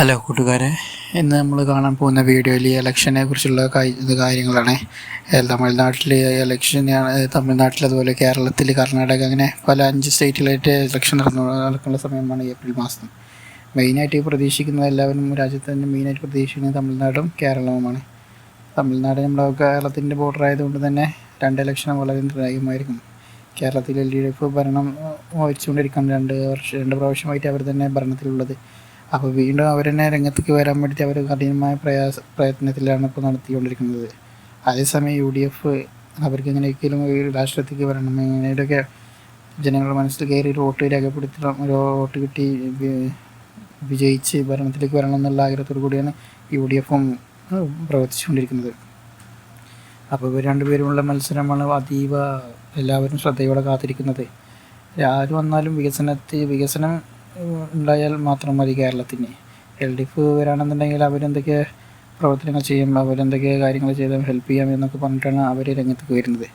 Hello കൂട്ടുകാരെ, ഇന്ന് നമ്മൾ കാണാൻ പോകുന്ന വീഡിയോയിൽ ഇലക്ഷനെ കുറിച്ചുള്ള കാര്യങ്ങളാണ്. തമിഴ്നാട്ടിൽ ഇലക്ഷനാണ്. തമിഴ്നാട്ടിൽ അതുപോലെ കേരളത്തിൽ, കർണാടക, അങ്ങനെ പല 5 സ്റ്റേറ്റിലായിട്ട് ഇലക്ഷൻ നടക്കുന്ന സമയമാണ് ഏപ്രിൽ മാസം. മെയിനായിട്ട് പ്രതീക്ഷിക്കുന്നത്, എല്ലാവരും രാജ്യത്ത് തന്നെ മെയിനായിട്ട് പ്രതീക്ഷിക്കുന്നത് തമിഴ്നാടും കേരളവുമാണ്. തമിഴ്നാട് നമ്മുടെ കേരളത്തിൻ്റെ ബോർഡർ ആയതുകൊണ്ട് തന്നെ 2 ഇലക്ഷനും വളരെ നിർണായകമായിരിക്കും. കേരളത്തിൽ LDF ഭരണം വഹിച്ചുകൊണ്ടിരിക്കുകയാണ്. 2 പ്രാവശ്യമായിട്ട് അവർ തന്നെ ഭരണത്തിലുള്ളത്. അപ്പോൾ വീണ്ടും അവർ തന്നെ രംഗത്തേക്ക് വരാൻ വേണ്ടിയിട്ട് അവർ കഠിനമായ പ്രയത്നത്തിലാണ് ഇപ്പോൾ നടത്തിക്കൊണ്ടിരിക്കുന്നത്. അതേസമയം UDF അവർക്ക് എങ്ങനെയൊക്കെയും രാഷ്ട്രീയത്തേക്ക് വരണം, ഇങ്ങനെയൊക്കെ ജനങ്ങളുടെ മനസ്സിൽ കയറി വോട്ട് രേഖപ്പെടുത്തണം, വോട്ട് കിട്ടി വിജയിച്ച് ഭരണത്തിലേക്ക് വരണം എന്നുള്ള ആഗ്രഹത്തോടു കൂടിയാണ് UDFും പ്രവർത്തിച്ചുകൊണ്ടിരിക്കുന്നത്. അപ്പോൾ ഇവർ രണ്ടുപേരുമുള്ള മത്സരമാണ് അതീവ എല്ലാവരും ശ്രദ്ധയോടെ കാത്തിരിക്കുന്നത്. ആര് വന്നാലും വികസനം ഉണ്ടായാൽ മാത്രം മതി കേരളത്തിന്. LDF വരാണെന്നുണ്ടെങ്കിൽ അവരെന്തൊക്കെ പ്രവർത്തനങ്ങൾ ചെയ്യും, അവരെന്തൊക്കെ കാര്യങ്ങൾ ചെയ്താൽ ഹെൽപ്പ് ചെയ്യാം എന്നൊക്കെ പറഞ്ഞിട്ടാണ് അവർ രംഗത്തേക്ക് വരുന്നത്.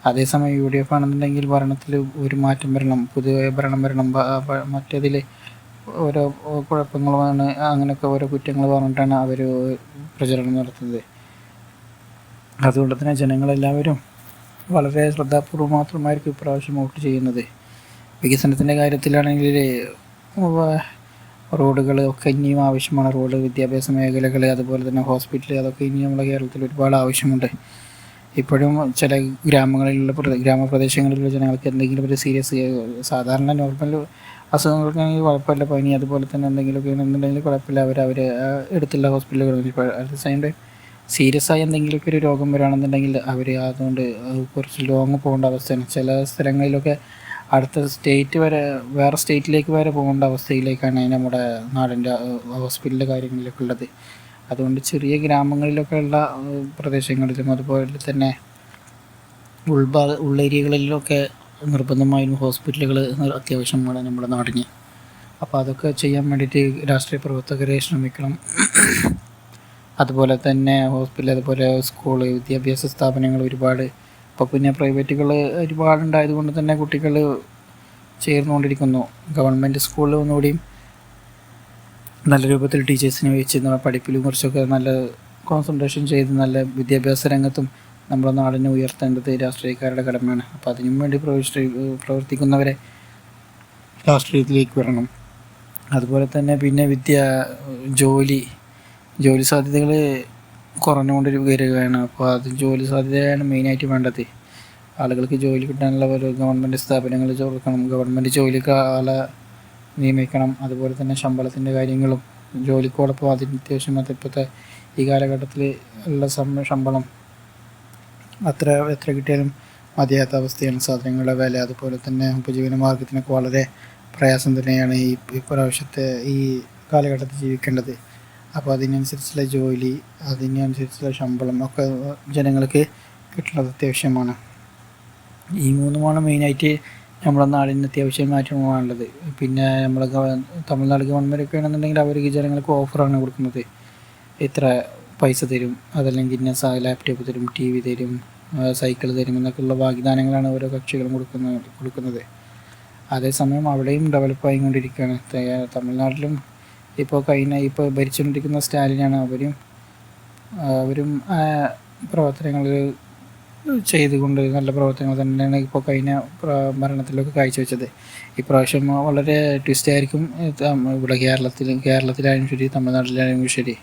അതേസമയം UDF ആണെന്നുണ്ടെങ്കിൽ ഭരണത്തിൽ ഒരു മാറ്റം വരണം, പുതിയ ഭരണം വരണം, മറ്റേതിൽ ഓരോ കുഴപ്പങ്ങളുമാണ്, അങ്ങനെയൊക്കെ ഓരോ കുറ്റങ്ങൾ പറഞ്ഞിട്ടാണ് അവർ പ്രചരണം നടത്തുന്നത്. അതുകൊണ്ട് തന്നെ ജനങ്ങളെല്ലാവരും വളരെ ശ്രദ്ധാപൂർവ്വം മാത്രമായിരിക്കും ഇപ്രാവശ്യം വോട്ട് ചെയ്യുന്നത്. വികസനത്തിൻ്റെ കാര്യത്തിലാണെങ്കിൽ റോഡുകൾ ഒക്കെ ഇനിയും ആവശ്യമാണ്. റോഡ്, വിദ്യാഭ്യാസ മേഖലകൾ, അതുപോലെ തന്നെ ഹോസ്പിറ്റൽ, അതൊക്കെ ഇനി നമ്മുടെ കേരളത്തിൽ ഒരുപാട് ആവശ്യമുണ്ട്. ഇപ്പോഴും ചില ഗ്രാമപ്രദേശങ്ങളിലുള്ള ജനങ്ങൾക്ക് എന്തെങ്കിലും ഒരു സാധാരണ നോർമൽ അസുഖങ്ങൾക്കാണെങ്കിൽ കുഴപ്പമില്ല, പനി അതുപോലെ തന്നെ എന്തെങ്കിലുമൊക്കെ ഉണ്ടെന്നുണ്ടെങ്കിൽ കുഴപ്പമില്ല, അവർ എടുത്തുള്ള ഹോസ്പിറ്റലുകളിൽ. അറ്റ് സെയിം ടൈം സീരിയസ് ആയി എന്തെങ്കിലുമൊക്കെ ഒരു രോഗം വരികയാണെന്നുണ്ടെങ്കിൽ അവർ അതുകൊണ്ട് കുറച്ച് ലോങ് പോകേണ്ട അവസ്ഥയാണ്. ചില സ്ഥലങ്ങളിലൊക്കെ അടുത്ത സ്റ്റേറ്റ് വരെ, വേറെ സ്റ്റേറ്റിലേക്ക് വരെ പോകേണ്ട അവസ്ഥയിലേക്കാണ് നമ്മുടെ നാടിൻ്റെ ഹോസ്പിറ്റലിൻ്റെ കാര്യങ്ങളിലൊക്കെ ഉള്ളത്. അതുകൊണ്ട് ചെറിയ ഗ്രാമങ്ങളിലൊക്കെ ഉള്ള പ്രദേശങ്ങളിലും അതുപോലെ തന്നെ ഉള്ളേരിയകളിലൊക്കെ നിർബന്ധമായും ഹോസ്പിറ്റലുകൾ അത്യാവശ്യമാണ് നമ്മുടെ നാടിന്. അപ്പോൾ അതൊക്കെ ചെയ്യാൻ വേണ്ടിയിട്ട് രാഷ്ട്രീയ പ്രവർത്തകരെ ശ്രമിക്കണം. അതുപോലെ തന്നെ ഹോസ്പിറ്റൽ, അതുപോലെ സ്കൂള്, വിദ്യാഭ്യാസ സ്ഥാപനങ്ങൾ ഒരുപാട്. അപ്പോൾ പിന്നെ പ്രൈവറ്റുകൾ ഒരുപാടുണ്ടായത് കൊണ്ട് തന്നെ കുട്ടികൾ ചേർന്നുകൊണ്ടിരിക്കുന്നു. ഗവൺമെൻറ് സ്കൂളിൽ ഒന്നുകൂടിയും നല്ല രൂപത്തിൽ ടീച്ചേഴ്സിനെ വെച്ച് പഠിപ്പിലും കുറച്ചൊക്കെ നല്ല കോൺസെൻട്രേഷൻ ചെയ്ത് നല്ല വിദ്യാഭ്യാസ രംഗത്തും നമ്മുടെ നാടിനെ ഉയർത്തേണ്ടത് രാഷ്ട്രീയക്കാരുടെ കടമയാണ്. അപ്പോൾ അതിനു വേണ്ടി പ്രവർത്തിക്കുന്നവരെ രാഷ്ട്രീയത്തിലേക്ക് വരണം. അതുപോലെ തന്നെ പിന്നെ ജോലി സാധ്യതകൾ കുറഞ്ഞുകൊണ്ട് വരികയാണ്. അപ്പോൾ ജോലി സാധ്യതയാണ് മെയിനായിട്ട് വേണ്ടത്. ആളുകൾക്ക് ജോലി കിട്ടാനുള്ള ഒരു ഗവൺമെൻറ് സ്ഥാപനങ്ങൾ കൊടുക്കണം, ഗവൺമെൻറ് ജോലിക്ക് ആളെ നിയമിക്കണം. അതുപോലെ തന്നെ ശമ്പളത്തിൻ്റെ കാര്യങ്ങളും ജോലിക്കോടൊപ്പം അതിന് അത്യാവശ്യം ഇപ്പോഴത്തെ ഈ കാലഘട്ടത്തിൽ ഉള്ള ശമ്പളം എത്ര കിട്ടിയാലും മതിയാത്ത അവസ്ഥയാണ്. സാധനങ്ങളുടെ വില, അതുപോലെ തന്നെ ഉപജീവന മാർഗത്തിനൊക്കെ വളരെ പ്രയാസം തന്നെയാണ് ഈ പ്രാവശ്യത്തെ ഈ കാലഘട്ടത്തിൽ ജീവിക്കേണ്ടത്. അപ്പോൾ അതിനനുസരിച്ചുള്ള ജോലി, അതിനനുസരിച്ചുള്ള ശമ്പളം ഒക്കെ ജനങ്ങൾക്ക് കിട്ടുന്നത് അത്യാവശ്യമാണ്. ഈ 3 മെയിനായിട്ട് നമ്മുടെ നാടിന് അത്യാവശ്യമായിട്ടുള്ളത്. പിന്നെ നമ്മൾ തമിഴ്നാട് ഗവൺമെൻറ്റൊക്കെ ആണെന്നുണ്ടെങ്കിൽ അവർ ജനങ്ങൾക്ക് ഓഫറാണ് കൊടുക്കുന്നത്. ഇത്ര പൈസ തരും, അതല്ലെങ്കിൽ ഇന്ന ലാപ്ടോപ്പ് തരും, TV തരും, സൈക്കിൾ തരും എന്നൊക്കെയുള്ള വാഗ്ദാനങ്ങളാണ് ഓരോ കക്ഷികളും കൊടുക്കുന്നത്. അതേസമയം അവിടെയും ഡെവലപ്പായി കൊണ്ടിരിക്കുകയാണ്. തമിഴ്നാട്ടിലും ഇപ്പോൾ ഭരിച്ചുകൊണ്ടിരിക്കുന്ന സ്റ്റാലിനാണ്. അവരും പ്രവർത്തനങ്ങൾ ചെയ്തുകൊണ്ട് നല്ല പ്രവർത്തനങ്ങൾ തന്നെയാണ് ഇപ്പോൾ കഴിഞ്ഞ ഭരണത്തിലൊക്കെ കാഴ്ചവെച്ചത്. ഇപ്രാവശ്യം വളരെ ട്വിസ്റ്റ് ആയിരിക്കും ഇവിടെ കേരളത്തിലായാലും ശരി, തമിഴ്നാട്ടിലായാലും ശരി.